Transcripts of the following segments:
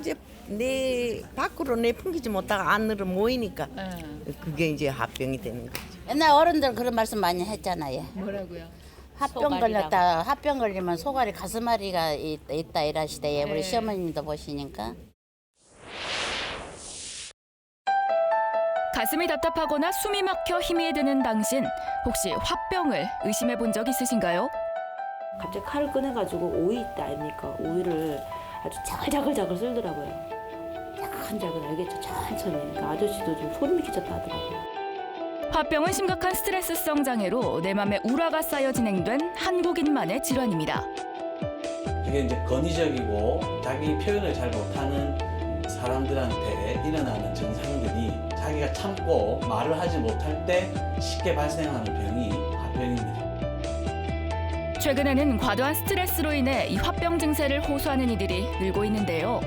이제 내 밖으로 내뿜기지 못하고 안으로 모이니까 그게 이제 화병이 되는 거죠. 옛날 어른들 그런 말씀 많이 했잖아요. 뭐라고요? 화병 걸렸다. 화병 걸리면 소갈이 가슴앓이가 있다 이러시대요. 우리 시어머님도 보시니까. 가슴이 답답하거나 숨이 막혀 힘이 드는 당신, 혹시 화병을 의심해 본 적 있으신가요? 갑자기 칼을 꺼내가지고 오이 있다 아닙니까? 오이를 아주 자글자글 썰더라고요. 자글자글 알겠죠? 천천히. 그러니까 아저씨도 좀 소름 끼쳤다 하더라고요. 화병은 심각한 스트레스성 장애로 내 맘에 우라가 쌓여 진행된 한국인만의 질환입니다. 이게 이제 건의적이고 자기 표현을 잘 못하는 사람들한테 일어나는 증상들이 자기가 참고 말을 하지 못할 때 쉽게 발생하는 병이 화병입니다. 최근에는 과도한 스트레스로 인해 이 화병 증세를 호소하는 이들이 늘고 있는데요.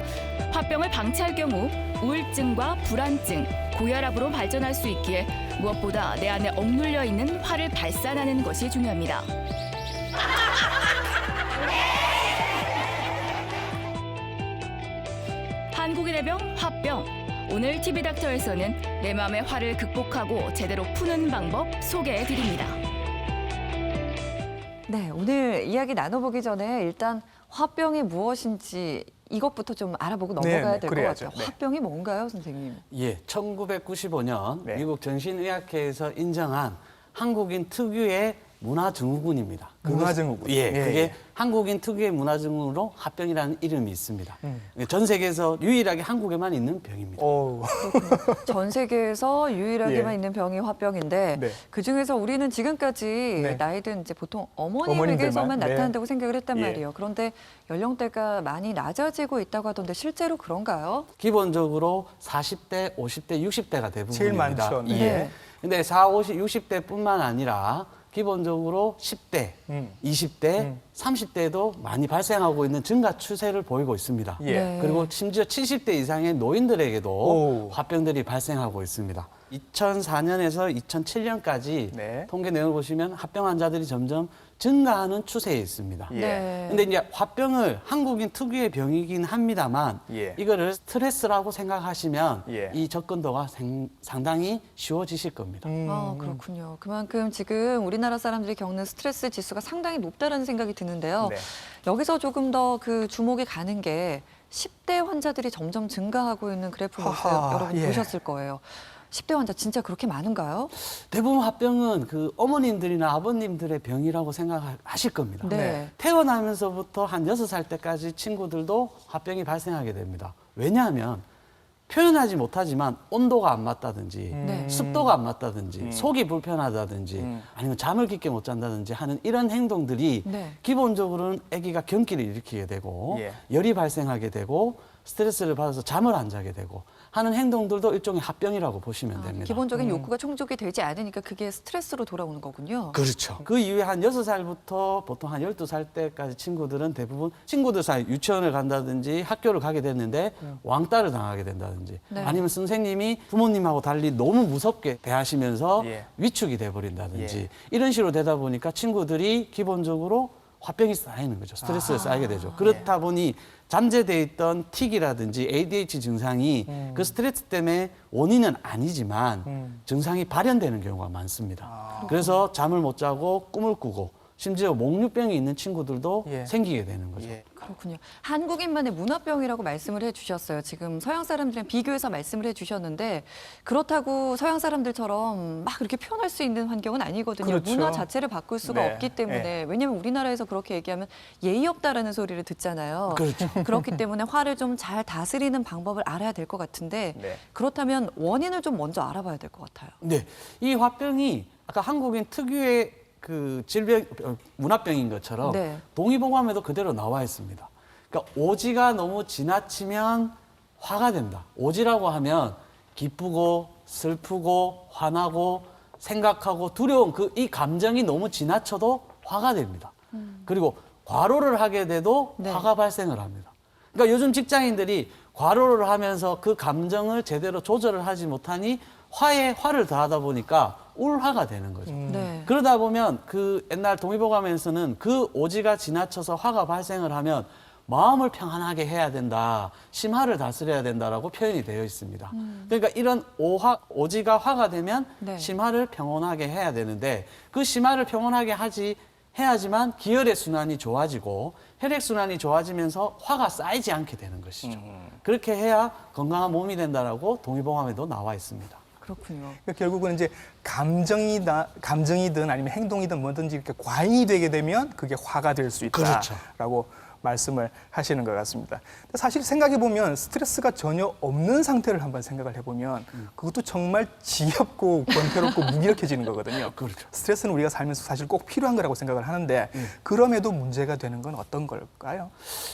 화병을 방치할 경우 우울증과 불안증, 고혈압으로 발전할 수 있기에 무엇보다 내 안에 억눌려 있는 화를 발산하는 것이 중요합니다. 한국인의 병, 화병. 오늘 TV닥터에서는 내 마음의 화를 극복하고 제대로 푸는 방법 소개해 드립니다. 네, 오늘 이야기 나눠보기 전에 일단 화병이 무엇인지 이것부터 좀 알아보고 넘어가야 될 것 그래야죠. 같아요. 화병이 뭔가요, 선생님? 예, 1995년 네. 미국 정신의학회에서 인정한 한국인 특유의 문화증후군입니다. 문화증후군. 예, 그게 예. 한국인 특유의 문화증후군으로 화병이라는 이름이 있습니다. 전 세계에서 유일하게 한국에만 있는 병입니다. 어우. 전 세계에서 유일하게만 예. 있는 병이 화병인데 네. 그중에서 우리는 지금까지 네. 나이든 이제 보통 어머님들만? 어머님에게서만 네. 나타난다고 생각을 했단 예. 말이에요. 그런데 연령대가 많이 낮아지고 있다고 하던데 실제로 그런가요? 기본적으로 40대, 50대, 60대가 대부분입니다. 제일 많죠. 네. 네. 근데 40, 50, 60대뿐만 아니라 기본적으로 10대, 20대, 30대도 많이 발생하고 있는 증가 추세를 보이고 있습니다. 예. 네. 그리고 심지어 70대 이상의 노인들에게도 오. 화병들이 발생하고 있습니다. 2004년에서 2007년까지 네. 통계 내용을 보시면 화병 환자들이 점점 증가하는 추세에 있습니다. 예. 네. 근데 이제 화병을 한국인 특유의 병이긴 합니다만 예. 이거를 스트레스라고 생각하시면 예. 이 접근도가 상당히 쉬워지실 겁니다. 아, 그렇군요. 그만큼 지금 우리나라 사람들이 겪는 스트레스 지수가 상당히 높다는 생각이 드는데요. 네. 여기서 조금 더 그 주목이 가는 게 10대 환자들이 점점 증가하고 있는 그래프 모습 하하, 여러분 예. 보셨을 거예요. 10대 환자 진짜 그렇게 많은가요? 대부분 화병은 그 어머님들이나 아버님들의 병이라고 생각하실 겁니다. 네. 태어나면서부터 한 6살 때까지 친구들도 화병이 발생하게 됩니다. 왜냐하면 표현하지 못하지만 온도가 안 맞다든지 네. 습도가 안 맞다든지 속이 불편하다든지 아니면 잠을 깊게 못 잔다든지 하는 이런 행동들이 네. 기본적으로는 아기가 경기를 일으키게 되고 예. 열이 발생하게 되고 스트레스를 받아서 잠을 안 자게 되고 하는 행동들도 일종의 합병이라고 보시면 됩니다. 기본적인 욕구가 충족이 되지 않으니까 그게 스트레스로 돌아오는 거군요. 그렇죠. 그 이후에 한 6살부터 보통 한 12살 때까지 친구들은 대부분 친구들 사이 유치원을 간다든지 학교를 가게 됐는데 왕따를 당하게 된다든지 네. 아니면 선생님이 부모님하고 달리 너무 무섭게 대하시면서 예. 위축이 돼버린다든지 예. 이런 식으로 되다 보니까 친구들이 기본적으로 화병이 쌓이는 거죠. 스트레스를 쌓이게 되죠. 그렇다 보니 잠재돼 있던 틱이라든지 ADHD 증상이 그 스트레스 때문에 원인은 아니지만 증상이 발현되는 경우가 많습니다. 그래서 잠을 못 자고 꿈을 꾸고 심지어 목류병이 있는 친구들도 예. 생기게 되는 거죠. 예. 그렇군요. 한국인만의 문화병이라고 말씀을 해주셨어요. 지금 서양 사람들이랑 비교해서 말씀을 해주셨는데 그렇다고 서양 사람들처럼 막 그렇게 표현할 수 있는 환경은 아니거든요. 그렇죠. 문화 자체를 바꿀 수가 네. 없기 때문에 왜냐하면 우리나라에서 그렇게 얘기하면 예의 없다라는 소리를 듣잖아요. 그렇죠. 그렇기 때문에 화를 좀 잘 다스리는 방법을 알아야 될 것 같은데 네. 그렇다면 원인을 좀 먼저 알아봐야 될 것 같아요. 네, 이 화병이 아까 한국인 특유의 그 질병, 문화병인 것처럼 네. 동의보감에도 그대로 나와 있습니다. 그러니까 오지가 너무 지나치면 화가 된다. 오지라고 하면 기쁘고 슬프고 화나고 생각하고 두려운 이 감정이 너무 지나쳐도 화가 됩니다. 그리고 과로를 하게 돼도 네. 화가 발생을 합니다. 그러니까 요즘 직장인들이 과로를 하면서 그 감정을 제대로 조절을 하지 못하니 화에 화를 더하다 보니까 울화가 되는 거죠. 네. 그러다 보면 그 옛날 동의보감에서는 그 오지가 지나쳐서 화가 발생을 하면 마음을 평안하게 해야 된다, 심화를 다스려야 된다라고 표현이 되어 있습니다. 그러니까 이런 오지가 화가 되면 네. 심화를 평온하게 해야 되는데 그 심화를 평온하게 해야지만 기혈의 순환이 좋아지고 혈액 순환이 좋아지면서 화가 쌓이지 않게 되는 것이죠. 그렇게 해야 건강한 몸이 된다라고 동의보감에도 나와 있습니다. 그렇군요. 그러니까 결국은 이제 감정이든 아니면 행동이든 뭐든지 이렇게 과잉이 되게 되면 그게 화가 될 수 있다라고 말씀을 하시는 것 같습니다. 근데 사실 생각해 보면 스트레스가 전혀 없는 상태를 한번 생각을 해보면 그것도 정말 지겹고 권태롭고 무기력해지는 거거든요. 그렇죠. 스트레스는 우리가 살면서 사실 꼭 필요한 거라고 생각을 하는데 그럼에도 문제가 되는 건 어떤 걸까요?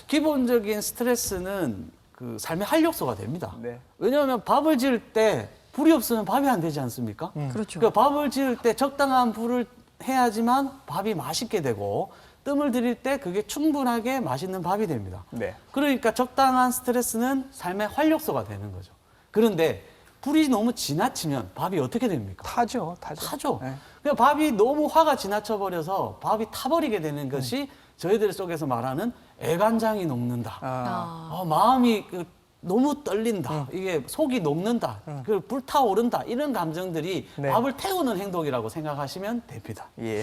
기본적인 스트레스는 그 삶의 활력소가 됩니다. 네. 왜냐하면 밥을 지을 때 불이 없으면 밥이 안 되지 않습니까? 그렇죠. 그러니까 밥을 지을 때 적당한 불을 해야지만 밥이 맛있게 되고 뜸을 들일 때 그게 충분하게 맛있는 밥이 됩니다. 네. 그러니까 적당한 스트레스는 삶의 활력소가 되는 거죠. 그런데 불이 너무 지나치면 밥이 어떻게 됩니까? 타죠. 타죠. 네. 그러니까 밥이 너무 화가 지나쳐 버려서 밥이 타버리게 되는 것이 저희들 속에서 말하는 애간장이 녹는다. 마음이 너무 떨린다. 이게 속이 녹는다. 그 불타오른다. 이런 감정들이 네. 밥을 태우는 행동이라고 생각하시면 됩니다. 예.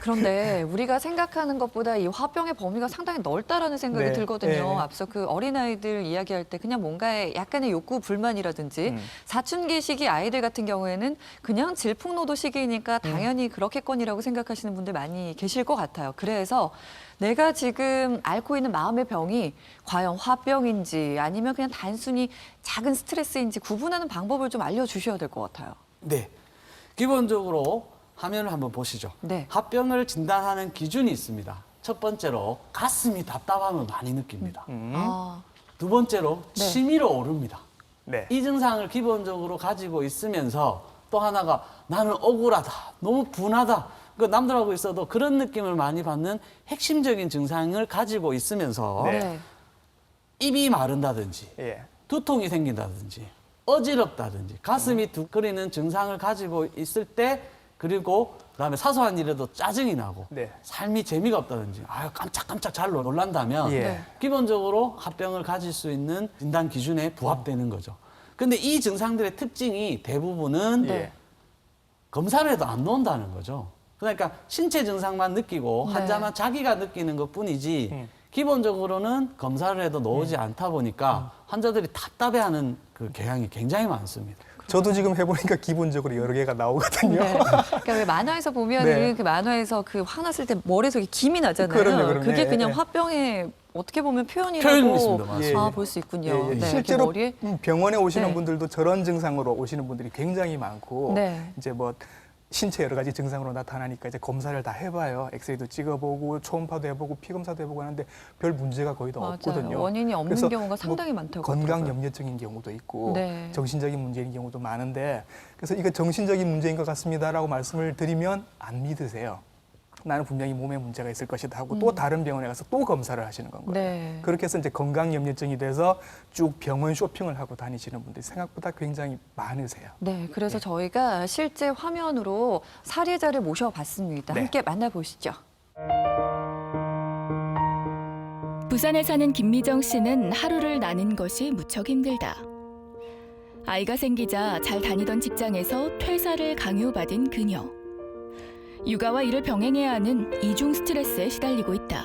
그런데 우리가 생각하는 것보다 이 화병의 범위가 상당히 넓다라는 생각이 네. 들거든요. 네. 앞서 그 어린아이들 이야기할 때 그냥 뭔가에 약간의 욕구, 불만이라든지 사춘기 시기 아이들 같은 경우에는 그냥 질풍노도 시기이니까 당연히 그렇겠거니라고 생각하시는 분들 많이 계실 것 같아요. 그래서 내가 지금 앓고 있는 마음의 병이 과연 화병인지 아니면 그냥 단순히 작은 스트레스인지 구분하는 방법을 좀 알려주셔야 될 것 같아요. 네. 기본적으로 화면을 한번 보시죠. 네. 화병을 진단하는 기준이 있습니다. 첫 번째로 가슴이 답답함을 많이 느낍니다. 아, 두 번째로 네. 치밀어 오릅니다. 네. 이 증상을 기본적으로 가지고 있으면서 또 하나가 나는 억울하다, 너무 분하다. 그 남들하고 있어도 그런 느낌을 많이 받는 핵심적인 증상을 가지고 있으면서 네. 입이 마른다든지 예. 두통이 생긴다든지 어지럽다든지 가슴이 두근거리는 증상을 가지고 있을 때 그리고 그다음에 사소한 일에도 짜증이 나고 네. 삶이 재미가 없다든지 깜짝깜짝 잘 놀란다면 예. 기본적으로 합병을 가질 수 있는 진단 기준에 부합되는 거죠. 근데 이 증상들의 특징이 대부분은 예. 검사를 해도 안 나온다는 거죠. 그러니까 신체 증상만 느끼고 네. 환자만 자기가 느끼는 것뿐이지 기본적으로는 검사를 해도 나오지 않다 보니까 환자들이 답답해하는 그 경향이 굉장히 많습니다. 저도 지금 해보니까 기본적으로 여러 개가 나오거든요. 네. 그러니까 왜 만화에서 보면은 네. 그 만화에서 그 화났을 때 머릿속에 김이 나잖아요. 그럼요. 그게 그냥 예. 화병의 어떻게 보면 표현이 표현이라고 있습니다. 맞습니다. 볼 수 있군요. 예, 예. 네, 실제로 이렇게 머리에 병원에 오시는 네. 분들도 저런 증상으로 오시는 분들이 굉장히 많고 네. 이제 뭐 신체 여러 가지 증상으로 나타나니까 이제 검사를 다 해봐요. 엑스레이도 찍어보고 초음파도 해보고 피검사도 해보고 하는데 별 문제가 거의 다 맞아요. 없거든요. 원인이 없는 그래서 경우가 상당히 많다고 건강 하더라고요. 염려증인 경우도 있고 네. 정신적인 문제인 경우도 많은데 그래서 이거 정신적인 문제인 것 같습니다라고 말씀을 드리면 안 믿으세요. 나는 분명히 몸에 문제가 있을 것이다 하고 또 다른 병원에 가서 또 검사를 하시는 건 거예요. 네. 그렇게 해서 이제 건강염려증이 돼서 쭉 병원 쇼핑을 하고 다니시는 분들이 생각보다 굉장히 많으세요. 네, 그래서 저희가 실제 화면으로 사례자를 모셔봤습니다. 네. 함께 만나보시죠. 부산에 사는 김미정 씨는 하루를 나는 것이 무척 힘들다. 아이가 생기자 잘 다니던 직장에서 퇴사를 강요받은 그녀. 육아와 일을 병행해야 하는 이중 스트레스에 시달리고 있다.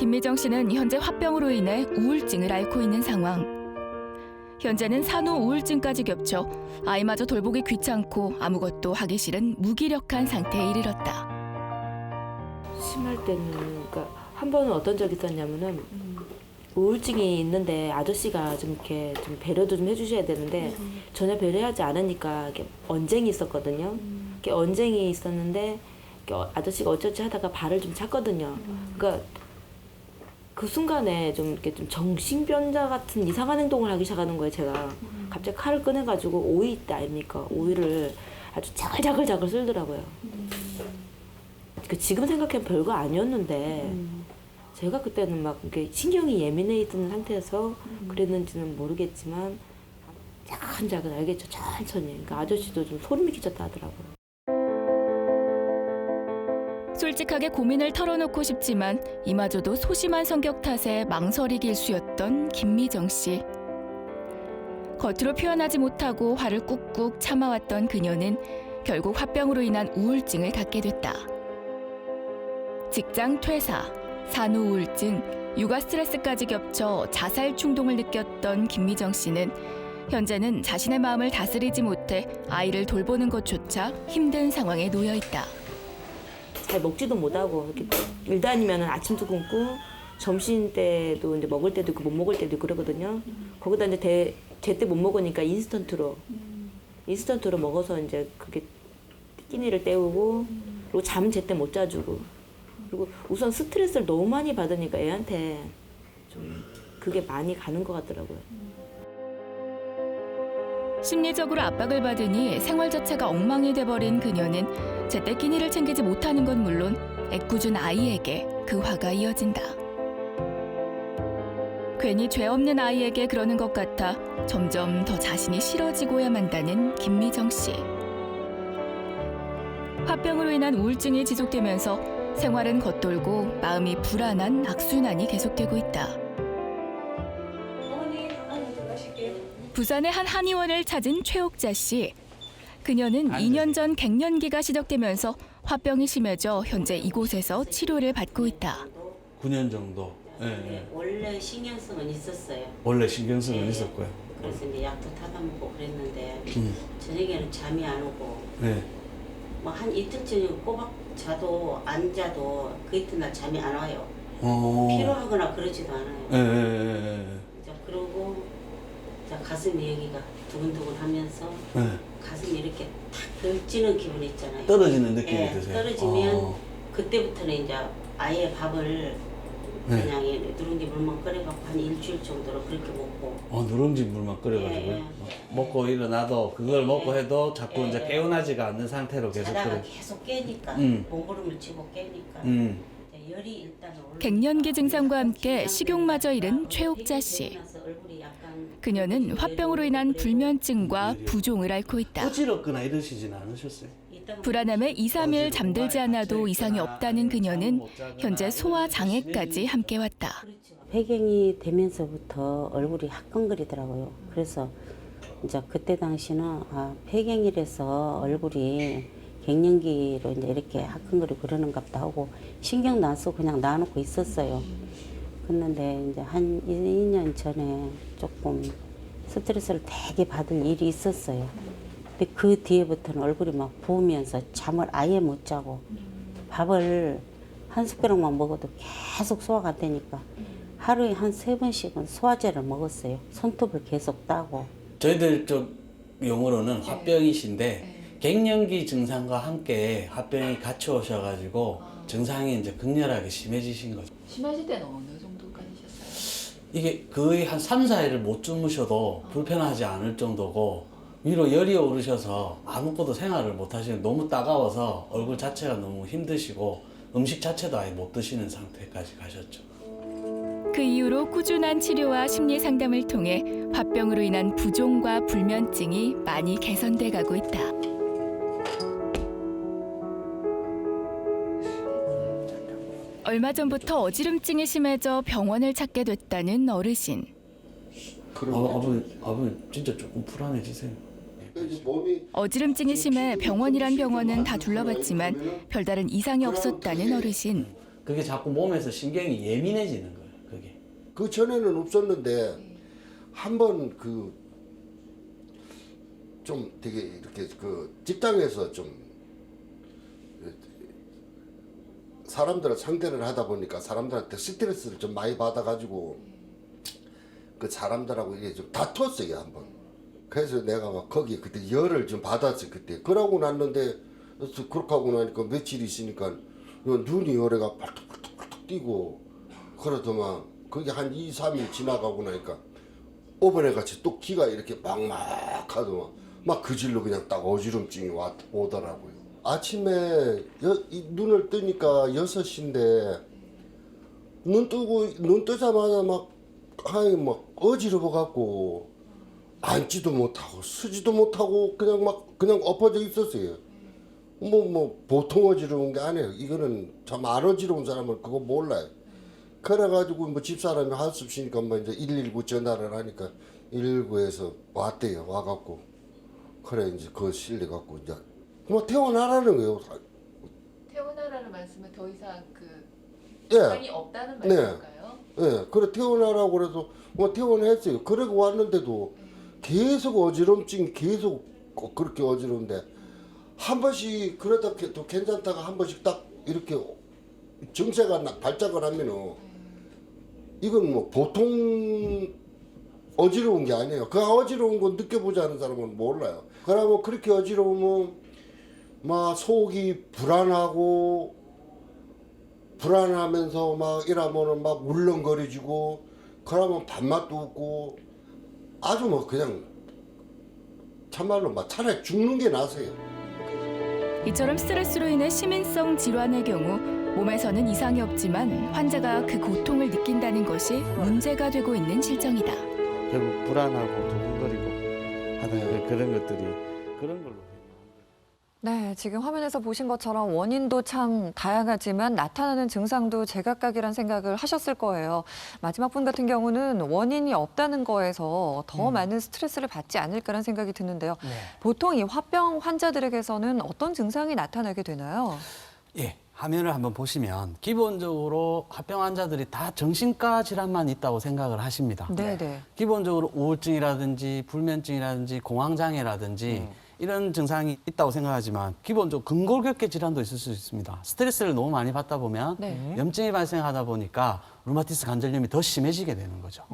김미정 씨는 현재 화병으로 인해 우울증을 앓고 있는 상황. 현재는 산후 우울증까지 겹쳐 아이마저 돌보기 귀찮고 아무것도 하기 싫은 무기력한 상태에 이르렀다. 심할 때는 그러니까 한 번은 어떤 적이 있었냐면은 우울증이 있는데 아저씨가 좀 이렇게 좀 배려도 좀 해주셔야 되는데 전혀 배려하지 않으니까 이렇게 언쟁이 있었거든요. 이렇게 언쟁이 있었는데 이렇게 아저씨가 어쩌지 하다가 발을 좀 찼거든요. 그러니까 그 순간에 좀 이렇게 좀 정신병자 같은 이상한 행동을 하기 시작하는 거예요. 제가 갑자기 칼을 꺼내가지고 오이 있다 아닙니까? 오이를 아주 자글자글 쓸더라고요. 지금 생각하면 별거 아니었는데 제가 그때는 막 이렇게 신경이 예민해 있던 상태여서 그랬는지는 모르겠지만 자근자근 알겠죠? 천천히. 그러니까 아저씨도 좀 소름이 끼쳤다 하더라고요. 솔직하게 고민을 털어놓고 싶지만 이마저도 소심한 성격 탓에 망설이기 일쑤였던 김미정 씨. 겉으로 표현하지 못하고 화를 꾹꾹 참아왔던 그녀는 결국 화병으로 인한 우울증을 갖게 됐다. 직장 퇴사, 산후 우울증, 육아 스트레스까지 겹쳐 자살 충동을 느꼈던 김미정 씨는 현재는 자신의 마음을 다스리지 못해 아이를 돌보는 것조차 힘든 상황에 놓여 있다. 잘 먹지도 못하고 이렇게 일 다니면 아침도 굶고 점심 때도 이제 먹을 때도 있고 못 먹을 때도 있고 그러거든요. 거기다 이제 제때 못 먹으니까 인스턴트로 먹어서 이제 그게 끼니를 때우고 그리고 잠 제때 못 자주고 그리고 우선 스트레스를 너무 많이 받으니까 애한테 좀 그게 많이 가는 것 같더라고요. 심리적으로 압박을 받으니 생활 자체가 엉망이 돼버린 그녀는 제때 끼니를 챙기지 못하는 건 물론 애꿎은 아이에게 그 화가 이어진다. 괜히 죄 없는 아이에게 그러는 것 같아 점점 더 자신이 싫어지고야 만다는 김미정 씨. 화병으로 인한 우울증이 지속되면서 생활은 겉돌고 마음이 불안한 악순환이 계속되고 있다. 부산의 한 한의원을 찾은 최옥자 씨. 그녀는 2년 전 갱년기가 시작되면서 화병이 심해져 현재 이곳에서 치료를 받고 있다. 9년 정도. 네, 원래 신경성은 있었어요. 원래 신경성은 네. 있었고요. 그래서 이제 약도 타다 먹고 그랬는데 저녁에는 잠이 안 오고 네. 뭐 한 이틀 저녁 꼬박 자도 안 자도 그 이튿날 잠이 안 와요. 피로하거나 그러지도 않아요. 네. 이제 그러고 이제 가슴이 여기가 두근두근하면서 가슴이 이렇게 탁 들찌는 기분 있잖아요. 떨어지는 느낌이 네, 드세요? 떨어지면 그때부터는 이제 아예 밥을 그냥 누룽지 물만 끓여갖고 한 일주일 정도로 그렇게 먹고. 누룽지 물만 끓여가지고요. 예. 먹고 일어나도 그걸 먹고 예. 해도 자꾸 예. 이제 깨어나지가 않는 상태로 계속 자다가 그래. 계속 깨니까 몸부림을 치고 깨니까 이제 열이 일단 갱년기 증상과 함께 식욕마저 잃은 최옥자 씨. 그녀는 화병으로 인한 불면증과 부종을 앓고 있다. 어지럽거나 이러시진 않으셨어요? 불안함에 2, 3일 잠들지 않아도 이상이 없다는 그녀는 현재 소화 장애까지 함께 왔다. 폐경이 되면서부터 얼굴이 화끈거리더라고요. 그래서 이제 그때 당시는 폐경이라서 얼굴이 갱년기로 이제 이렇게 화끈거리고 그러는가 보다 하고 신경도 안 쓰고 그냥 놔놓고 있었어요. 그런데 이제 한 2년 전에 조금 스트레스를 되게 받을 일이 있었어요. 근데 그 뒤에부터는 얼굴이 막 부으면서 잠을 아예 못 자고 밥을 한 숟가락만 먹어도 계속 소화가 되니까 하루에 한 3번씩은 소화제를 먹었어요. 손톱을 계속 따고. 저희들 쪽 용어로는 화병이신데 갱년기 증상과 함께 화병이 같이 오셔가지고 증상이 이제 극렬하게 심해지신 거죠. 심하실 때는 어느 정도까지셨어요? 이게 거의 한 3, 4일을 못 주무셔도 불편하지 않을 정도고 위로 열이 오르셔서 아무것도 생활을 못 하시는 너무 따가워서 얼굴 자체가 너무 힘드시고 음식 자체도 아예 못 드시는 상태까지 가셨죠. 그 이후로 꾸준한 치료와 심리 상담을 통해 화병으로 인한 부종과 불면증이 많이 개선돼 가고 있다. 얼마 전부터 어지럼증이 심해져 병원을 찾게 됐다는 어르신. 아버님 진짜 조금 불안해지세요. 어지럼증이 심해 병원이란 병원은 다 둘러봤지만 별다른 이상이 없었다는 어르신. 그게 자꾸 몸에서 신경이 예민해지는 거예요. 그게. 그 전에는 없었는데 한번 좀 되게 이렇게 직장에서 좀 사람들을 상대를 하다 보니까 사람들한테 스트레스를 좀 많이 받아가지고 그 사람들하고 이게 좀 다퉜어요 한번. 그래서 내가 막 거기 그때 열을 좀 받았어 그때. 그러고 났는데 그렇게 하고 나니까 며칠 있으니까 눈이 열애가 팔뚝팔뚝 뛰고 그러더만 그게 한 2, 3일 지나가고 나니까 오번에 같이 또 기가 이렇게 막하더만 막 그 질로 그냥 딱 어지럼증이 오더라고요. 아침에 눈을 뜨니까 6시인데 눈 뜨자마자 막 어지러워 갖고 앉지도 못하고 서지도 못하고 그냥 엎어져 있었어요. 보통 어지러운 게 아니에요. 이거는 참 안 어지러운 사람은 그거 몰라요. 그래가지고 뭐 집사람이 할 수 없으니까 뭐 이제 119 전화를 하니까 119에서 왔대요. 와갖고 그래 이제 그거 실려갖고 이제 뭐 태어나라는 거예요. 태어나라는 말씀은 더 이상 그 예. 증상이 없다는 말씀일까요? 예, 그래 태어나라고 그래서 뭐 퇴원했어요. 그러고 왔는데도 계속 어지럼증이 계속 그렇게 어지러운데 한 번씩 그러다 또 괜찮다가 한 번씩 딱 이렇게 증세가 발작을 하면은 이건 뭐 보통 어지러운 게 아니에요. 그 어지러운 거 느껴보지 않은 사람은 몰라요. 그러면 그렇게 어지러우면 막 속이 불안하면서 막 이러면은 막 울렁거리지고 그러면 밥맛도 없고 아주 뭐 그냥 참말로 막 차라리 죽는 게 나세요. 이처럼 스트레스로 인해 시민성 질환의 경우 몸에서는 이상이 없지만 환자가 그 고통을 느낀다는 것이 문제가 되고 있는 실정이다. 결국 불안하고 두근거리고 하는 그런 것들이 그런 걸로. 네, 지금 화면에서 보신 것처럼 원인도 참 다양하지만 나타나는 증상도 제각각이란 생각을 하셨을 거예요. 마지막 분 같은 경우는 원인이 없다는 거에서 더 많은 스트레스를 받지 않을까라는 생각이 드는데요. 네. 보통 이 화병 환자들에게서는 어떤 증상이 나타나게 되나요? 예, 화면을 한번 보시면 기본적으로 화병 환자들이 다 정신과 질환만 있다고 생각을 하십니다. 네. 기본적으로 우울증이라든지 불면증이라든지 공황장애라든지 이런 증상이 있다고 생각하지만 기본적으로 근골격계 질환도 있을 수 있습니다. 스트레스를 너무 많이 받다 보면 네. 염증이 발생하다 보니까 루마티스 관절염이 더 심해지게 되는 거죠.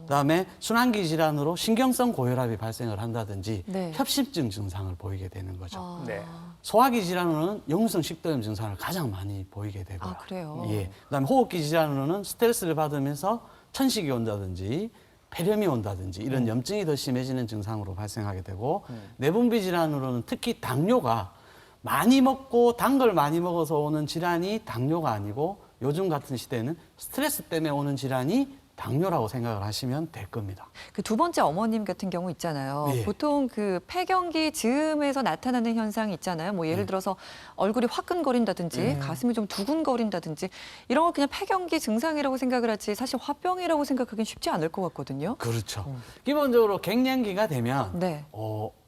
그다음에 순환기 질환으로 신경성 고혈압이 발생을 한다든지 네. 협심증 증상을 보이게 되는 거죠. 네. 소화기 질환으로는 역류성 식도염 증상을 가장 많이 보이게 되고요. 아, 그래요? 예. 그다음에 호흡기 질환으로는 스트레스를 받으면서 천식이 온다든지 폐렴이 온다든지 이런 염증이 더 심해지는 증상으로 발생하게 되고 내분비 질환으로는 특히 당뇨가 많이 먹고 단 걸 많이 먹어서 오는 질환이 당뇨가 아니고 요즘 같은 시대에는 스트레스 때문에 오는 질환이 당뇨라고 생각을 하시면 될 겁니다. 그 두 번째 어머님 같은 경우 있잖아요. 예. 보통 그 폐경기 즈음에서 나타나는 현상이 있잖아요. 뭐 예를 들어서 얼굴이 화끈거린다든지 가슴이 좀 두근거린다든지 이런 걸 그냥 폐경기 증상이라고 생각을 하지 사실 화병이라고 생각하기는 쉽지 않을 것 같거든요. 그렇죠. 기본적으로 갱년기가 되면 네.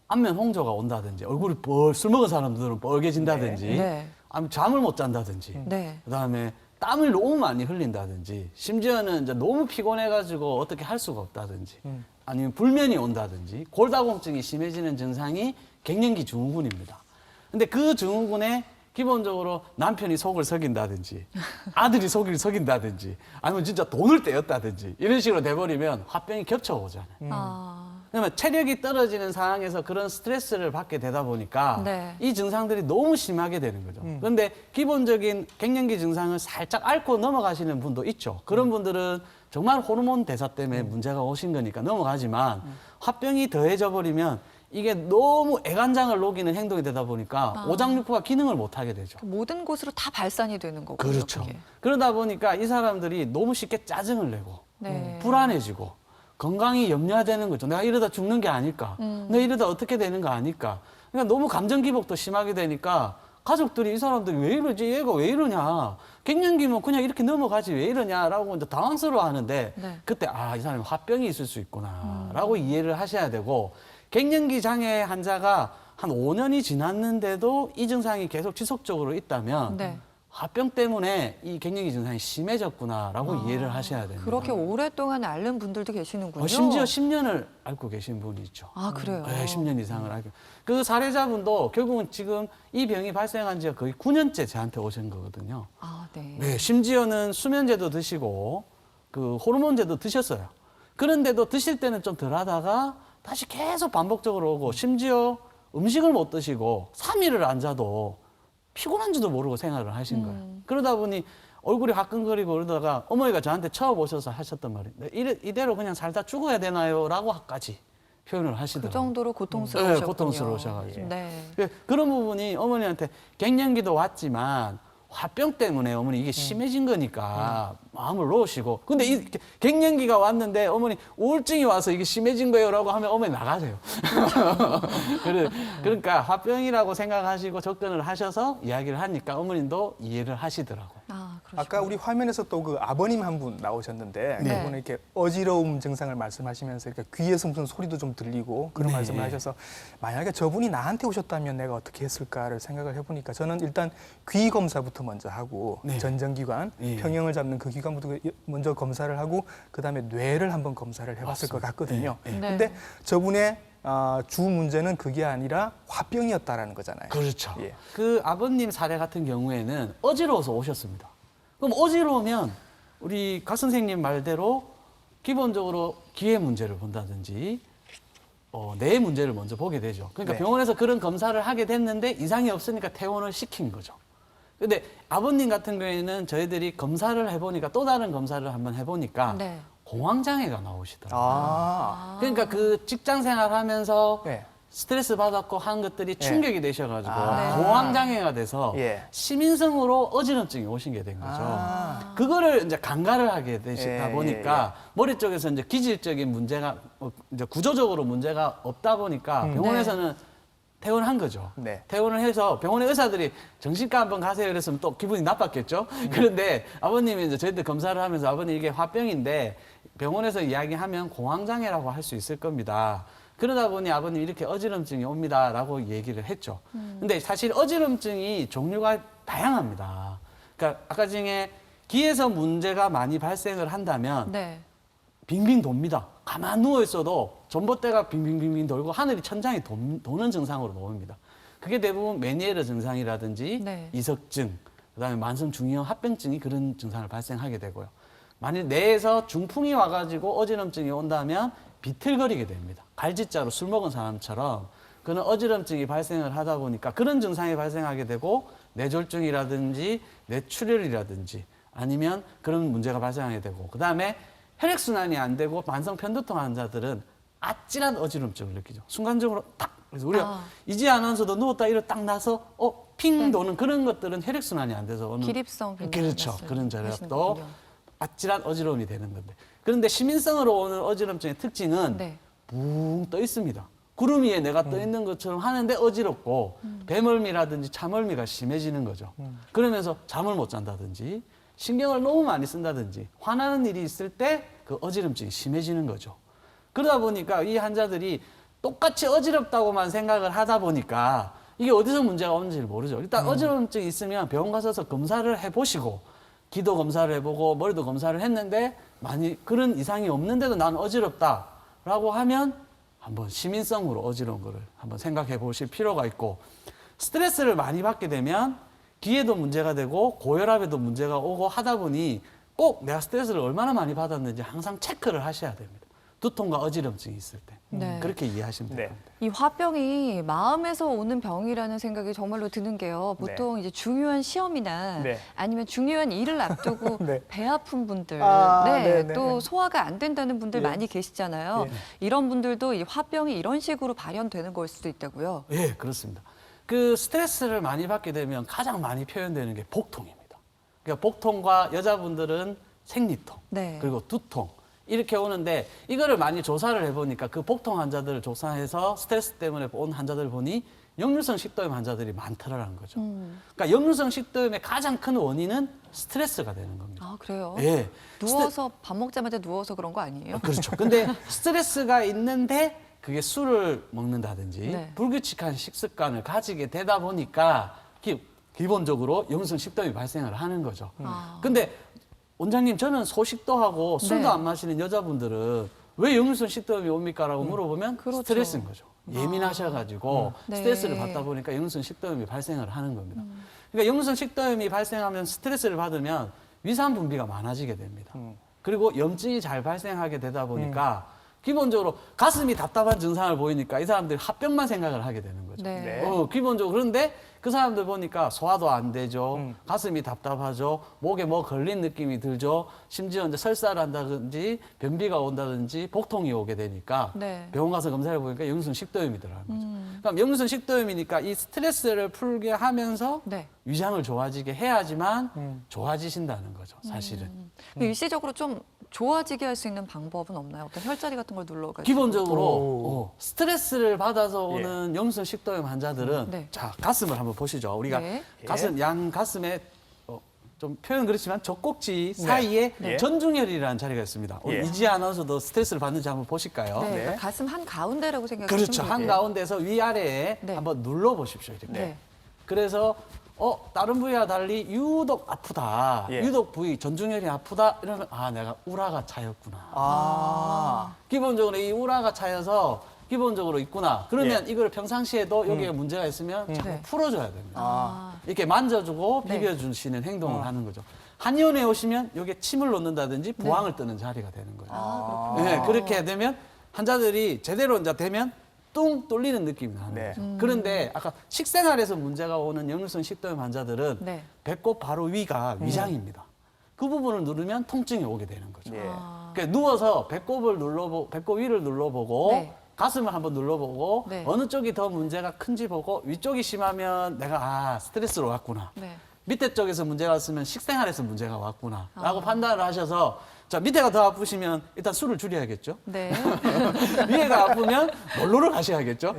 안면 홍조가 온다든지 얼굴이 술 먹은 사람들은 뻘개진다든지 네. 아니면 잠을 못 잔다든지 네. 그다음에 땀을 너무 많이 흘린다든지 심지어는 이제 너무 피곤해가지고 어떻게 할 수가 없다든지 아니면 불면이 온다든지 골다공증이 심해지는 증상이 갱년기 증후군입니다. 근데 그 증후군에 기본적으로 남편이 속을 썩인다든지 아들이 속을 썩인다든지 아니면 진짜 돈을 떼었다든지 이런 식으로 돼버리면 화병이 겹쳐오잖아요. 그러면 체력이 떨어지는 상황에서 그런 스트레스를 받게 되다 보니까 네. 이 증상들이 너무 심하게 되는 거죠. 그런데 기본적인 갱년기 증상을 살짝 앓고 넘어가시는 분도 있죠. 그런 분들은 정말 호르몬 대사 때문에 문제가 오신 거니까 넘어가지만 화병이 더해져 버리면 이게 너무 애간장을 녹이는 행동이 되다 보니까 오장육부가 기능을 못 하게 되죠. 모든 곳으로 다 발산이 되는 거고요. 그렇죠. 그게. 그러다 보니까 이 사람들이 너무 쉽게 짜증을 내고 네. 불안해지고 건강이 염려되는 거죠. 내가 이러다 죽는 게 아닐까? 내가 이러다 어떻게 되는 거 아닐까? 그러니까 너무 감정 기복도 심하게 되니까 가족들이 이 사람들이 왜 이러지? 얘가 왜 이러냐? 갱년기면 그냥 이렇게 넘어가지 왜 이러냐라고 이제 당황스러워 하는데 네. 그때 이 사람이 화병이 있을 수 있구나라고 이해를 하셔야 되고 갱년기 장애 환자가 한 5년이 지났는데도 이 증상이 계속 지속적으로 있다면 네. 화병 때문에 이 갱년기 증상이 심해졌구나라고 이해를 하셔야 됩니다. 그렇게 오랫동안 앓는 분들도 계시는군요. 심지어 10년을 앓고 계신 분이 있죠. 아, 그래요? 네, 10년 이상을 앓고. 그 사례자분도 결국은 지금 이 병이 발생한 지가 거의 9년째 저한테 오신 거거든요. 아, 네. 네, 심지어는 수면제도 드시고 그 호르몬제도 드셨어요. 그런데도 드실 때는 좀 덜 하다가 다시 계속 반복적으로 오고 심지어 음식을 못 드시고 3일을 안 자도 피곤한지도 모르고 생활을 하신 거예요. 그러다 보니 얼굴이 화끈거리고 그러다가 어머니가 저한테 쳐보셔서 하셨단 말이에요. 이대로 그냥 살다 죽어야 되나요? 라고까지 표현을 하시더라고요. 그 정도로 고통스러우셨군요. 네, 고통스러우셔가지고. 네. 그런 부분이 어머니한테 갱년기도 왔지만 화병 때문에 어머니 이게 심해진 거니까 마음을 놓으시고 근데 이 갱년기가 왔는데 어머니 우울증이 와서 이게 심해진 거예요라고 하면 어머니 나가세요. 그러니까 화병이라고 생각하시고 접근을 하셔서 이야기를 하니까 어머님도 이해를 하시더라고요. 아, 그러시군요. 아까 우리 화면에서 또 그 아버님 한 분 나오셨는데 네. 그분은 이렇게 어지러움 증상을 말씀하시면서 이렇게 귀에서 무슨 소리도 좀 들리고 그런 네. 말씀을 하셔서 만약에 저분이 나한테 오셨다면 내가 어떻게 했을까를 생각을 해보니까 저는 일단 귀 검사부터 먼저 하고 네. 전정기관 예. 평형을 잡는 그 기관부터 먼저 검사를 하고 그다음에 뇌를 한번 검사를 해봤을 것 같거든요. 네. 네. 근데 저분의 주 문제는 그게 아니라 화병이었다라는 거잖아요. 그렇죠. 예. 그 아버님 사례 같은 경우에는 어지러워서 오셨습니다. 그럼 어지러우면 우리 각 선생님 말대로 기본적으로 귀의 문제를 본다든지 뇌의 문제를 먼저 보게 되죠. 그러니까 네. 병원에서 그런 검사를 하게 됐는데 이상이 없으니까 퇴원을 시킨 거죠. 근데 아버님 같은 경우에는 저희들이 검사를 해보니까 또 다른 검사를 한번 해보니까 네. 공황장애가 나오시더라고요. 아, 그러니까 그 직장 생활하면서 네. 스트레스 받았고 한 것들이 충격이 되셔가지고 아. 공황장애가 돼서 예. 시민성으로 어지럼증이 오신 게 된 거죠. 아. 그거를 이제 간과를 하게 되시다 예, 보니까 머리 쪽에서 이제 기질적인 문제가 이제 구조적으로 문제가 없다 보니까 병원에서는 퇴원한 거죠. 네. 퇴원을 해서 병원의 의사들이 정신과 한번 가세요 이랬으면 또 기분이 나빴겠죠. 그런데 아버님이 이제 저희들 검사를 하면서 아버님 이게 화병인데 병원에서 이야기하면 공황장애라고 할 수 있을 겁니다. 그러다 보니 아버님 이렇게 어지럼증이 옵니다라고 얘기를 했죠. 근데 사실 어지럼증이 종류가 다양합니다. 그러니까 아까 중에 귀에서 문제가 많이 발생을 한다면 네. 빙빙 돕니다. 가만 누워 있어도 전봇대가 빙빙빙빙 돌고 하늘이 천장이 도는 증상으로 나옵니다. 그게 대부분 메니에르 증상이라든지 네. 이석증, 그다음에 만성 중이염 합병증이 그런 증상을 발생하게 되고요. 만일 뇌에서 중풍이 와가지고 어지럼증이 온다면 비틀거리게 됩니다. 갈지자로 술 먹은 사람처럼 그런 어지럼증이 발생을 하다 보니까 그런 증상이 발생하게 되고 뇌졸중이라든지 뇌출혈이라든지 아니면 그런 문제가 발생하게 되고 그다음에 혈액순환이 안 되고 만성 편두통 환자들은 아찔한 어지럼증을 느끼죠. 순간적으로 딱 그래서 우리가 이지 아나운서도 누웠다 일어 딱 나서 핑 도는 그런 것들은 혈액순환이 안 돼서 오는 기립성 빈혈 그렇죠. 말씀 그런 저력도 하시는군요. 아찔한 어지러움이 되는 건데 그런데 시민성으로 오는 어지럼증의 특징은 네. 붕 떠 있습니다. 구름 위에 내가 떠 있는 것처럼 하는데 어지럽고 배멀미라든지 차멀미가 심해지는 거죠. 그러면서 잠을 못 잔다든지 신경을 너무 많이 쓴다든지 화나는 일이 있을 때 그 어지럼증이 심해지는 거죠. 그러다 보니까 이 환자들이 똑같이 어지럽다고만 생각을 하다 보니까 이게 어디서 문제가 오는지를 모르죠. 일단 어지럼증이 있으면 병원 가셔서 검사를 해보시고 기도 검사를 해보고 머리도 검사를 했는데 많이 그런 이상이 없는데도 나는 어지럽다라고 하면 한번 시민성으로 어지러운 거를 한번 생각해 보실 필요가 있고 스트레스를 많이 받게 되면 귀에도 문제가 되고 고혈압에도 문제가 오고 하다 보니 꼭 내가 스트레스를 얼마나 많이 받았는지 항상 체크를 하셔야 됩니다. 두통과 어지럼증이 있을 때. 네. 그렇게 이해하시면 네. 됩니다. 이 화병이 마음에서 오는 병이라는 생각이 정말로 드는 게요. 보통 이제 중요한 시험이나 네. 아니면 중요한 일을 앞두고 네. 배 아픈 분들, 아, 네, 네네. 또 소화가 안 된다는 분들 예. 많이 계시잖아요. 예. 이런 분들도 이 화병이 이런 식으로 발현되는 걸 수도 있다고요. 예, 그렇습니다. 그 스트레스를 많이 받게 되면 가장 많이 표현되는 게 복통입니다. 그러니까 복통과 여자분들은 생리통, 네. 그리고 두통 이렇게 오는데 이거를 많이 조사를 해보니까 그 복통 환자들을 조사해서 스트레스 때문에 온 환자들을 보니 역류성 식도염 환자들이 많더라는 거죠. 그러니까 역류성 식도염의 가장 큰 원인은 스트레스가 되는 겁니다. 아, 그래요? 예. 누워서 밥 먹자마자 누워서 그런 거 아니에요? 그렇죠. 근데 스트레스가 있는데 그게 술을 먹는다든지 네. 불규칙한 식습관을 가지게 되다 보니까 기본적으로 역류성 식도염이 발생을 하는 거죠. 근데 원장님 저는 소식도 하고 술도 네. 안 마시는 여자분들은 왜 역류성 식도염이 옵니까라고 물어보면 그렇죠. 스트레스인 거죠. 예민하셔가지고 네. 스트레스를 받다 보니까 역류성 식도염이 발생을 하는 겁니다. 그러니까 역류성 식도염이 발생하면 스트레스를 받으면 위산 분비가 많아지게 됩니다. 그리고 염증이 잘 발생하게 되다 보니까 기본적으로 가슴이 답답한 증상을 보이니까 이 사람들이 합병만 생각을 하게 되는 거죠. 네. 네. 기본적으로 그런데 그 사람들 보니까 소화도 안 되죠. 가슴이 답답하죠. 목에 뭐 걸린 느낌이 들죠. 심지어 이제 설사를 한다든지 변비가 온다든지 복통이 오게 되니까 네. 병원 가서 검사를 보니까 역류성 식도염이더라는 거죠. 그럼 역류성 식도염이니까 이 스트레스를 풀게 하면서 네. 위장을 좋아지게 해야지만 좋아지신다는 거죠, 사실은. 일시적으로 좀 좋아지게 할 수 있는 방법은 없나요? 어떤 혈자리 같은 걸 눌러가지고. 기본적으로 스트레스를 받아서 오는 역류성 식도염 환자들은 네. 자, 가슴을 한번 보시죠. 우리가 네. 가슴, 양 가슴에 좀 표현 그렇지만 젖꼭지 사이에 네. 전중혈이라는 자리가 있습니다. 우리 예. 이지혜 아나운서도 스트레스를 받는지 한번 보실까요? 네. 네. 그러니까 가슴 한 가운데라고 생각하시면 그렇죠. 돼요. 한가운데서 위아래에 네. 한번 눌러보십시오. 이렇게. 네. 그래서 다른 부위와 달리 유독 아프다. 예. 유독 부위, 전중혈이 아프다. 이러면 아, 내가 우라가 차였구나. 기본적으로 이 우라가 차여서 기본적으로 있구나. 그러면 이걸 평상시에도 여기에 문제가 있으면 자꾸 네. 풀어줘야 됩니다. 아. 이렇게 만져주고 네. 비벼주시는 행동을 하는 거죠. 한의원에 오시면 여기에 침을 놓는다든지 부항을 뜨는 자리가 되는 거죠. 아, 네, 그렇게 되면 환자들이 제대로 이제 되면 뚱 뚫리는 느낌이 나는 네. 거죠. 그런데 아까 식생활에서 문제가 오는 역류성 식도염 환자들은 네. 배꼽 바로 위가 위장입니다. 그 부분을 누르면 통증이 오게 되는 거죠. 예. 그러니까 누워서 배꼽 위를 눌러보고 네. 가슴을 한번 눌러보고 네. 어느 쪽이 더 문제가 큰지 보고 위쪽이 심하면 내가 스트레스로 왔구나. 네. 밑에 쪽에서 문제가 왔으면 식생활에서 문제가 왔구나 라고 판단을 하셔서 자, 밑에가 더 아프시면 일단 술을 줄여야겠죠. 네. 위에가 아프면 원로를 가셔야겠죠.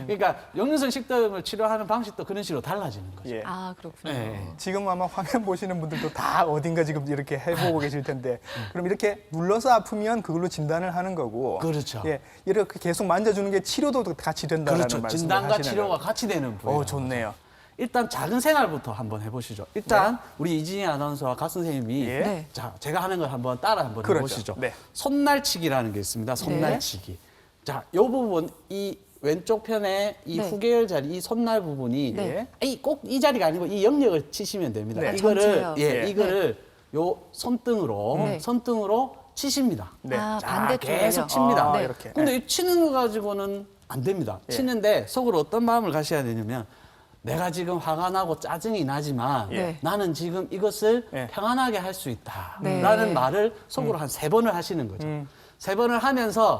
그러니까 역류성 식도염을 치료하는 방식도 그런 식으로 달라지는 거죠. 예. 아, 그렇군요. 네. 지금 아마 화면 보시는 분들도 다 어딘가 지금 이렇게 해보고 계실 텐데 그럼 이렇게 눌러서 아프면 그걸로 진단을 하는 거고 그렇죠. 예, 이렇게 계속 만져주는 게 치료도 같이 된다는 그렇죠. 말씀을 진단과 하시는 치료가 거예요. 같이 되는 부위예요. 좋네요. 일단 작은 생활부터 한번 해보시죠. 일단 우리 이진희 아나운서와 가 선생님이 예. 네. 자, 제가 하는 걸 한번 따라 한번 그렇죠. 해보시죠. 네. 손날치기라는 게 있습니다. 손날치기. 자, 이 부분 이 왼쪽 편에 이 네. 후계열 자리, 이 손날 부분이 네. 꼭 이 자리가 아니고 이 영역을 치시면 됩니다. 네. 이거를 전체요. 예, 네. 이거를 요 손등으로 치십니다. 네. 아, 자, 반대쪽으로요. 계속 칩니다. 네. 이렇게. 근데 이 치는 거 가지고는 안 됩니다. 예. 치는데 속으로 어떤 마음을 가셔야 되냐면 내가 지금 화가 나고 짜증이 나지만 네. 나는 지금 이것을 예. 평안하게 할 수 있다. 네. 라는 말을 속으로 한 3번을 하시는 거죠. 3번을 하면서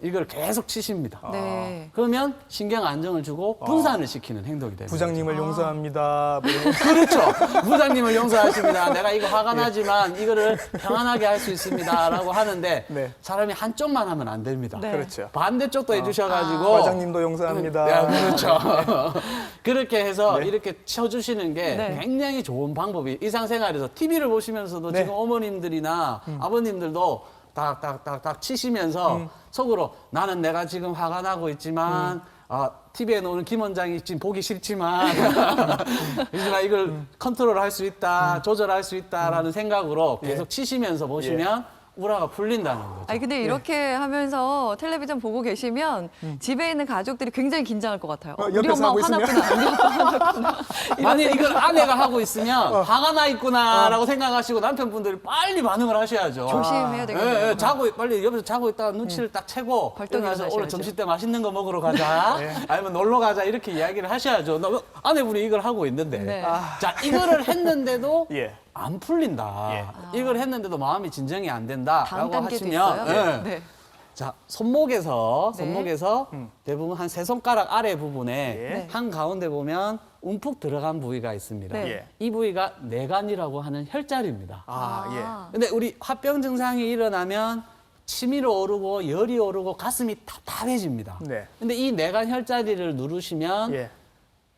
이걸 계속 치십니다. 네. 그러면 신경 안정을 주고 분산을 시키는 행동이 됩니다. 부장님을 용서합니다. 뭐 이런 거. 그렇죠. 부장님을 용서하십니다. 내가 이거 화가 나지만 이거를 평안하게 할 수 있습니다. 라고 하는데 네. 사람이 한쪽만 하면 안 됩니다. 네. 그렇죠. 반대쪽도 해주셔가지고 과장님도 용서합니다. 네, 그렇죠. 그렇게 해서 네. 이렇게 쳐주시는 게 네. 굉장히 좋은 방법이 일상생활에서 TV를 보시면서도 네. 지금 어머님들이나 아버님들도 딱딱딱딱 치시면서 속으로 나는 내가 지금 화가 나고 있지만 TV에 나오는 김 원장이 지금 보기 싫지만 하지만 이걸 컨트롤할 수 있다, 조절할 수 있다라는 생각으로 계속 치시면서 보시면 우라가 풀린다는 거죠. 아니 근데 이렇게 하면서 텔레비전 보고 계시면 집에 있는 가족들이 굉장히 긴장할 것 같아요. 우리 옆에서 엄마 하고 화났구나. 우리 아빠 화났구나. 만약 이걸 아내가 하고 있으면 화가 나 있구나라고 생각하시고 남편분들이 빨리 반응을 하셔야죠. 조심해야 되겠네요. 예, 자고 빨리 옆에서 자고 있다가 눈치를 딱 채고 벌떡 일어나서 오늘 일어나셔야죠. 점심 때 맛있는 거 먹으러 가자. 아니면 놀러 가자 이렇게 이야기를 하셔야죠. 아내분이 이걸 하고 있는데. 네. 자, 이거를 했는데도 예. 안 풀린다. 이걸 했는데도 마음이 진정이 안 다음 된다라고 단계도 하시면 있어요? 예. 자, 손목에서 네. 대부분 한 3손가락 아래 부분에 예. 한 가운데 보면 움푹 들어간 부위가 있습니다. 네. 예. 이 부위가 내관이라고 하는 혈자리입니다. 아, 근데 우리 화병 증상이 일어나면 침이 오르고 열이 오르고 가슴이 답답해집니다. 네. 근데 이 내관 혈자리를 누르시면 예. 예.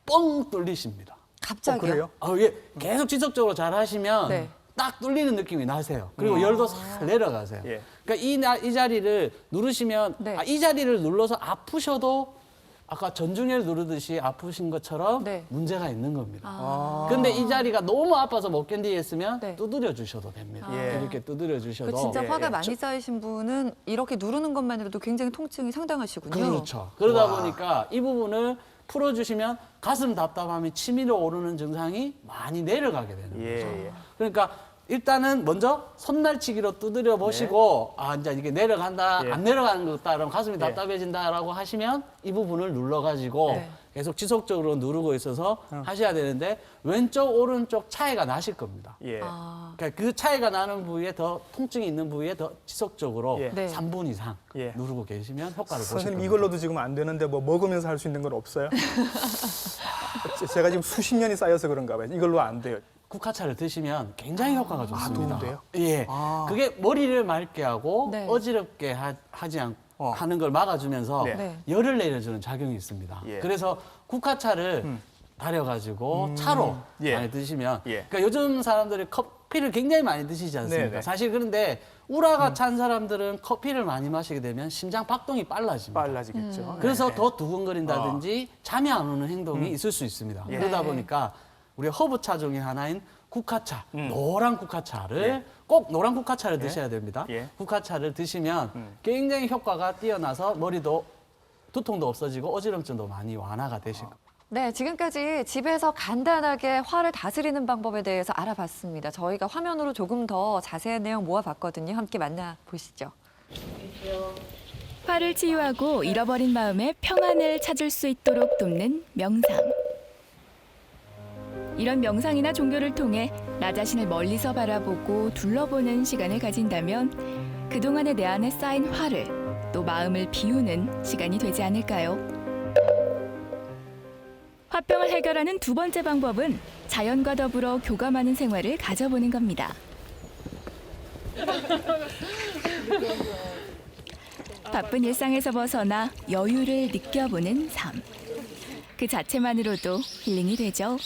뻥 뚫리십니다. 갑자기요? 그래요? 예, 계속 지속적으로 잘 하시면 네. 딱 뚫리는 느낌이 나세요. 그리고 열도 살 내려가세요. 예. 그러니까 이 자리를 누르시면 네. 이 자리를 눌러서 아프셔도 아까 전중혈 누르듯이 아프신 것처럼 네. 문제가 있는 겁니다. 아. 근데 이 자리가 너무 아파서 못 견디겠으면 네. 두드려 주셔도 됩니다. 예. 이렇게 두드려 주셔도 그 진짜 예, 화가 예. 많이 쌓이신 분은 이렇게 누르는 것만으로도 굉장히 통증이 상당하시군요. 그렇죠. 그러다 보니까 이 부분을 풀어주시면 가슴 답답함이 치밀어 오르는 증상이 많이 내려가게 되는 예, 거죠. 예. 그러니까 일단은 먼저 손날치기로 두드려 보시고 아 이제 이게 내려간다 예. 안 내려가는 것 같다 그럼 가슴이 예. 답답해진다라고 하시면 이 부분을 눌러가지고 네. 계속 지속적으로 누르고 있어서 하셔야 되는데 왼쪽 오른쪽 차이가 나실 겁니다. 예. 그러니까 그 차이가 나는 부위에 더 통증이 있는 부위에 더 지속적으로 예. 네. 3분 이상 예. 누르고 계시면 효과를 보실 선생님 겁니다. 이걸로도 지금 안 되는데 뭐 먹으면서 할 수 있는 건 없어요? 제가 지금 수십 년이 쌓여서 그런가 봐요. 이걸로 안 돼요. 국화차를 드시면 굉장히 효과가 좋습니다. 도움돼요? 예. 그게 머리를 맑게 하고 네. 어지럽게 하지 않고 하는 걸 막아주면서 네. 네. 열을 내려주는 작용이 있습니다. 예. 그래서 국화차를 달여가지고 차로 예. 많이 드시면 예. 그러니까 요즘 사람들이 커피를 굉장히 많이 드시지 않습니까? 네네. 사실 그런데 우라가 찬 사람들은 커피를 많이 마시게 되면 심장 박동이 빨라집니다. 빨라지겠죠. 그래서 네. 더 두근거린다든지 잠이 안 오는 행동이 있을 수 있습니다. 예. 그러다 네. 보니까 우리 허브차 중에 하나인 국화차, 노란 국화차를 예. 꼭 노란 국화차를 드셔야 됩니다. 예. 국화차를 드시면 굉장히 효과가 뛰어나서 머리도 두통도 없어지고 어지럼증도 많이 완화가 되실 겁니다. 네, 지금까지 집에서 간단하게 화를 다스리는 방법에 대해서 알아봤습니다. 저희가 화면으로 조금 더 자세한 내용 모아봤거든요. 함께 만나보시죠. 화를 치유하고 잃어버린 마음의 평안을 찾을 수 있도록 돕는 명상. 이런 명상이나 종교를 통해 나 자신을 멀리서 바라보고 둘러보는 시간을 가진다면 그동안의 내 안에 쌓인 화를 또 마음을 비우는 시간이 되지 않을까요? 화병을 해결하는 두 번째 방법은 자연과 더불어 교감하는 생활을 가져보는 겁니다. 바쁜 일상에서 벗어나 여유를 느껴보는 삶. 그 자체만으로도 힐링이 되죠.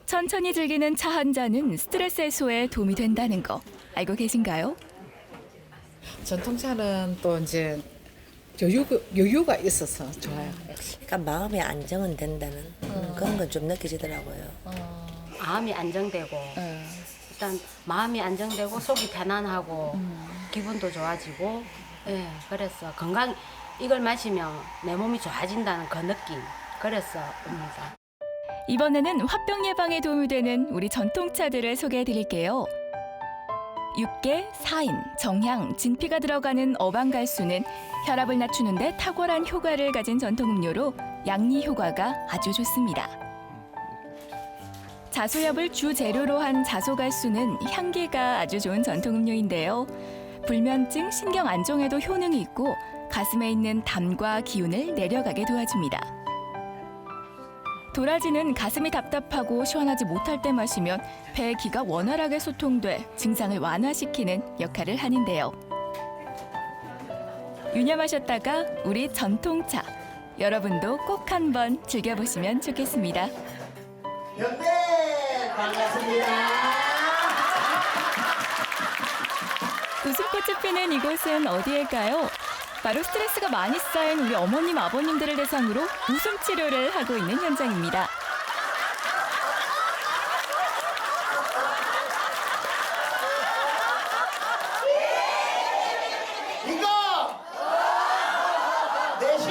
천천히 즐기는 차 한 잔은 스트레스 해소에 도움이 된다는 거 알고 계신가요? 전통차는 또 이제 여유가 있어서 좋아요. 그러니까 마음의 안정은 된다는 그런 건 좀 느껴지더라고요. 마음이 안정되고 일단 마음이 안정되고 속이 편안하고 기분도 좋아지고 예 그래서 건강 이걸 마시면 내 몸이 좋아진다는 그 느낌 그래서 옵니다. 이번에는 화병 예방에 도움이 되는 우리 전통차들을 소개해 드릴게요. 육계, 사인, 정향, 진피가 들어가는 어방갈수는 혈압을 낮추는 데 탁월한 효과를 가진 전통 음료로 양리 효과가 아주 좋습니다. 자소엽을 주 재료로 한 자소갈수는 향기가 아주 좋은 전통 음료인데요. 불면증, 신경 안정에도 효능이 있고 가슴에 있는 담과 기운을 내려가게 도와줍니다. 도라지는 가슴이 답답하고 시원하지 못할 때 마시면 폐의 기가 원활하게 소통돼 증상을 완화시키는 역할을 하는데요. 유념하셨다가 우리 전통차, 여러분도 꼭 한번 즐겨보시면 좋겠습니다. 웃음꽃이 피는 이곳은 어디일까요? 바로 스트레스가 많이 쌓인 우리 어머님, 아버님들을 대상으로 웃음 치료를 하고 있는 현장입니다. 이거! 내시!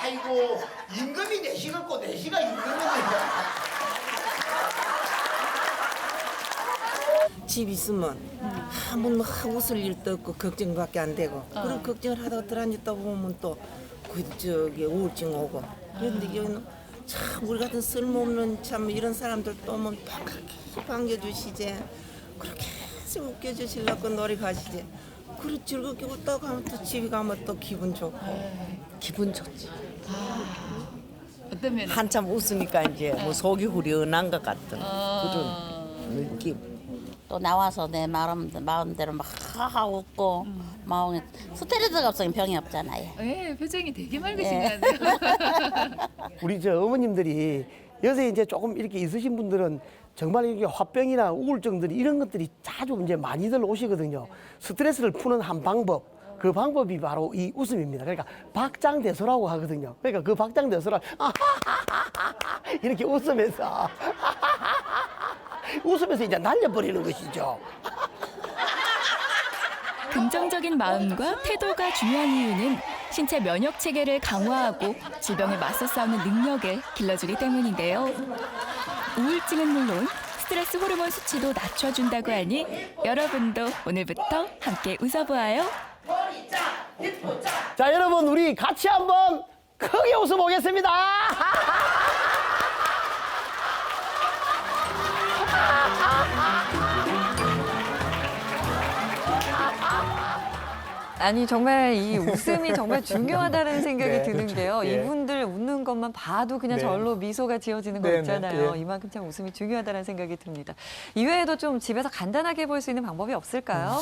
아이고, 임금이 내시 갖고 내시가 임금이야. 집 있으면 아무 웃을 일도 없고 걱정밖에 안 되고 그런 걱정을 하다가 들어앉았다 보면 또 저기 우울증 오고 그런데 여기는 참 우리 같은 쓸모없는 참 이런 사람들 또 오면 반갑게 반겨주시지 그렇게 해서 웃겨주시려고 노래 가시지 그래 즐겁게 웃다 가면 또 집에 가면 또 기분 좋고 기분 좋지. 어떤 면 한참 웃으니까 이제 뭐 속이 후련한 것 같은 그런 느낌. 또 나와서 내 마음대로 막 하하 웃고 마음에 스트레스가 없으면 병이 없잖아요. 네, 표정이 되게 맑으신 것 같아요. 우리 저 어머님들이 요새 이제 조금 이렇게 있으신 분들은 정말 이렇게 화병이나 우울증들이 이런 것들이 자주 이제 많이들 오시거든요. 스트레스를 푸는 한 방법. 그 방법이 바로 이 웃음입니다. 그러니까 박장대소라고 하거든요. 그러니까 그 박장대소라 이렇게 웃으면서 웃으면서 이제 날려버리는 것이죠. 긍정적인 마음과 태도가 중요한 이유는 신체 면역 체계를 강화하고 질병에 맞서 싸우는 능력을 길러주기 때문인데요. 우울증은 물론 스트레스 호르몬 수치도 낮춰준다고 하니 여러분도 오늘부터 함께 웃어보아요. 자, 여러분 우리 같이 한번 크게 웃어보겠습니다. 아니 정말 이 웃음이 정말 중요하다는 생각이 네, 드는 그렇죠. 게요. 예. 이분들 웃는 것만 봐도 그냥 네. 절로 미소가 지어지는 거 네, 있잖아요. 네, 예. 이만큼 참 웃음이 중요하다는 생각이 듭니다. 이외에도 좀 집에서 간단하게 볼 수 있는 방법이 없을까요?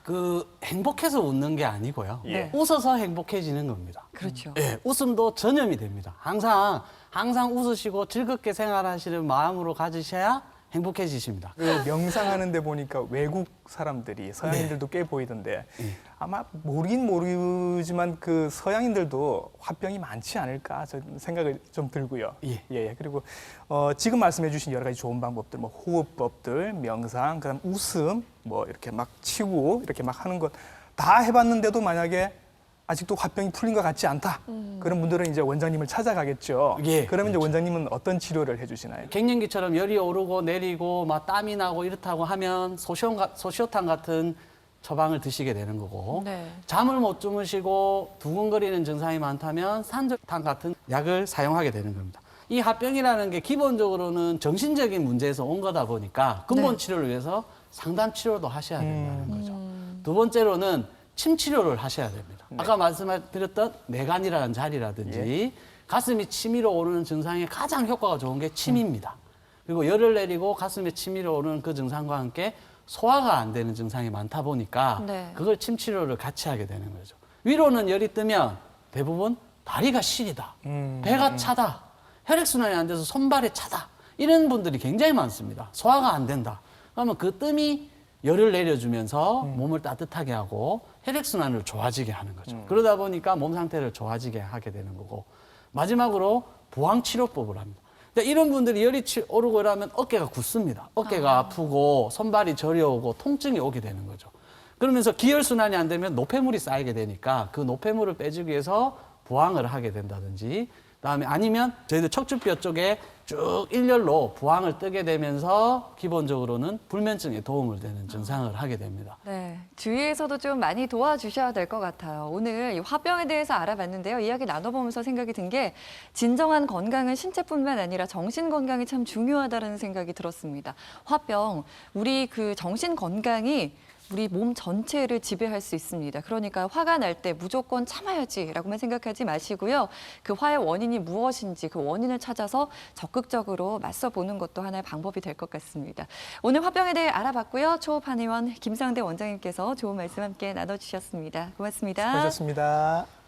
그 행복해서 웃는 게 아니고요. 네. 웃어서 행복해지는 겁니다. 그렇죠. 예, 웃음도 전염이 됩니다. 항상 웃으시고 즐겁게 생활하시는 마음으로 가지셔야 행복해지십니다. 그 명상하는데 보니까 외국 사람들이 서양인들도 꽤 보이던데 아마 모르긴 모르지만 그 서양인들도 화병이 많지 않을까 저는 생각을 좀 들고요. 예. 그리고 지금 말씀해주신 여러 가지 좋은 방법들, 뭐 호흡법들, 명상, 그다음 웃음, 뭐 이렇게 막 치고 이렇게 막 하는 것 다 해봤는데도 만약에 아직도 화병이 풀린 것 같지 않다. 그런 분들은 이제 원장님을 찾아가겠죠. 예, 그러면 그렇죠. 이제 원장님은 어떤 치료를 해주시나요? 갱년기처럼 열이 오르고 내리고 막 땀이 나고 이렇다고 하면 소시오탄 같은 처방을 드시게 되는 거고 네. 잠을 못 주무시고 두근거리는 증상이 많다면 산적탄 같은 약을 사용하게 되는 겁니다. 이 합병이라는 게 기본적으로는 정신적인 문제에서 온 거다 보니까 근본 치료를 위해서 상담 치료도 하셔야 된다는 거죠. 두 번째로는 침 치료를 하셔야 됩니다. 아까 말씀드렸던 내간이라는 자리라든지 가슴이 치밀어 오르는 증상에 가장 효과가 좋은 게 침입니다. 그리고 열을 내리고 가슴에 치밀어 오르는 그 증상과 함께 소화가 안 되는 증상이 많다 보니까 네. 그걸 침 치료를 같이 하게 되는 거죠. 위로는 열이 뜨면 대부분 다리가 시리다, 배가 차다, 혈액순환이 안 돼서 손발이 차다 이런 분들이 굉장히 많습니다. 소화가 안 된다. 그러면 그 뜸이 열을 내려주면서 몸을 따뜻하게 하고 혈액순환을 좋아지게 하는 거죠. 그러다 보니까 몸 상태를 좋아지게 하게 되는 거고 마지막으로 부항치료법을 합니다. 이런 분들이 열이 오르고 이러면 어깨가 굳습니다. 어깨가 아프고 손발이 저려오고 통증이 오게 되는 거죠. 그러면서 기혈순환이 안 되면 노폐물이 쌓이게 되니까 그 노폐물을 빼주기 위해서 부항을 하게 된다든지 그다음에 아니면 저희들 척추뼈 쪽에 쭉 일렬로 부항을 뜨게 되면서 기본적으로는 불면증에 도움을 되는 증상을 하게 됩니다. 네, 주위에서도 좀 많이 도와주셔야 될 것 같아요. 오늘 이 화병에 대해서 알아봤는데요. 이야기 나눠보면서 생각이 든 게 진정한 건강은 신체뿐만 아니라 정신 건강이 참 중요하다는 생각이 들었습니다. 화병, 우리 그 정신 건강이 우리 몸 전체를 지배할 수 있습니다. 그러니까 화가 날 때 무조건 참아야지라고만 생각하지 마시고요. 그 화의 원인이 무엇인지 그 원인을 찾아서 적극적으로 맞서보는 것도 하나의 방법이 될 것 같습니다. 오늘 화병에 대해 알아봤고요. 초판의원 김상대 원장님께서 좋은 말씀 함께 나눠주셨습니다. 고맙습니다. 수고하셨습니다.